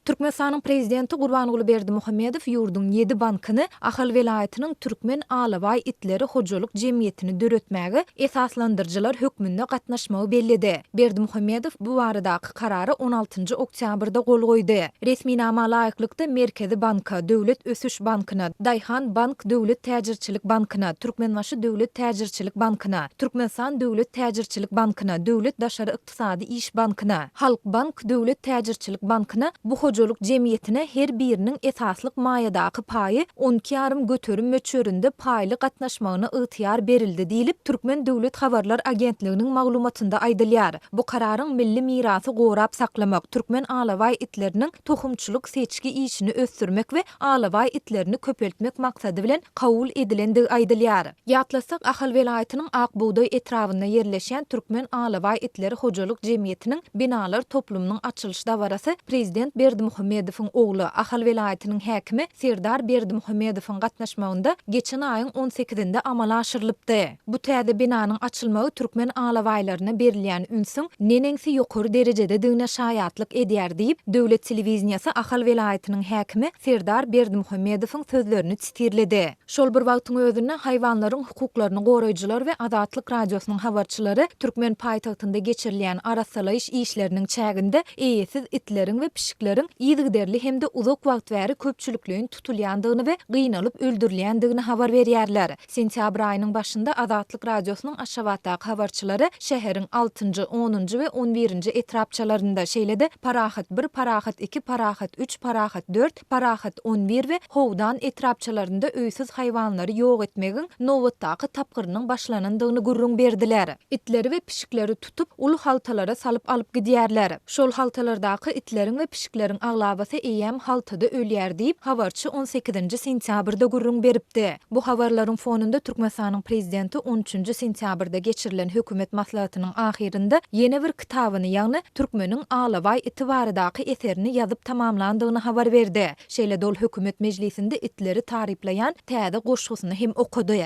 Türkmenistanyň prezidenti Gurbanuly Berdimuhammedow ýurdun 7 bankyny Ahal welaýatynyň türkmen alabay itleri hojalyk jemgyýetini döretmäge esaslandyrjylar hökmünde gatnaşmagy bellidi. Berdimuhammedow bu baradaky karary 16 oktýabrda gol goýdy. Resminama laýyklykda Merkezi Banka, Döwlet Ösüş Bankyna, Daýhan Bank Döwlet Täjirçilik Bankyna, Türkmenbaşy Döwlet Täjirçilik Bankyna, Türkmenistan Döwlet Täjirçilik Bankyna, Döwlet Daşary Ykdysady İş Bankyna, Halk Bank Döwlet Täjirçilik Bankyna bu hojalyk jemgyýetine her biriniň esaslyk maýadaky paýy 12,5 göterim möçberinde paýly gatnaşmagyna ygtyýar berildi diýilip Türkmen Döwlet Habarlar Agentliginiň maglumatynda aýdylýar. Bu kararyň milli mirasy gorap saklamak, türkmen alabay itleriniň tohumçuluk seçki işini ösdürmek we alabay itlerini köpeltmek maksady bilen kabul edilendigi aýdylýar. Ýatlasak Ahal welaýatynyň Akbuğday etrafynda yerleşen türkmen alabay itleri hojalyk jemgyýetiniň binalar toplumynyň açylyş dawarasy prezident Berdimuhammedowyň ogly Ahal welaýatynyň häkimi Serdar Berdimuhammedowyň gatnaşmagynda geçen aýyň 18-inde amala aşyrylypdy. Bu täze binanyň açylmagy türkmen alabaýlaryna berilýän ünsüň neneňsi ýokary derejede düňe şaýatlyk edýär diýip döwlet telewizionýasy Ahal welaýatynyň häkimi Serdar Berdimuhammedowyň sözlerini çitirledi. Şol bir wagtyň özünde haýwanlaryň hukuklaryny goraýjylar we Azatlyk radiosynyň habarçylary türkmen paýtagtynda geçirilýän arasalaýyş işleriniň çäginde eýesiz itleriň we pişikleriň ýygyderli hemde uzak wagt bäri köpçüliklüğün tutulýandygyny we gynanyp öldürilýändigini habar berýärler. Sentýabr aýynyň başynda Azatlyk radiosynyň Aşgabatdaky habarçylary şäheriň 6-njy, 10-njy we 11-nji etrapçalarynda şeýlede Parahat 1, Parahat 2, Parahat 3, Parahat 4, Parahat 11 we Howdan etrapçalarynda öýsiz haýwanlary ýok etmegiň nowatdaky tapgyrynyň başlanandygyny gurrun berdiler. Itleri we pişikleri tutup ulu haltalara salyp alyp gidýärler. Şol haltalardaky itleriň we pişiklerin aglabasy eýem haltada ölýär diýip habarçy 18-nji sentýabrda gurrun beripdi. Bu habarlaryň fonunda Türkmenistanyň prezidenti 13-nji sentýabrda geçirilen hökümet maslahatynyň ahirinde ýene bir kitabyny, ýagny türkmeniň alabay iti baradaky eserini ýazyp tamamlandygyny habar berdi. Şeýle dol hökümet mejlisinde itleri tariplayan täze goşgusyny hem okudy.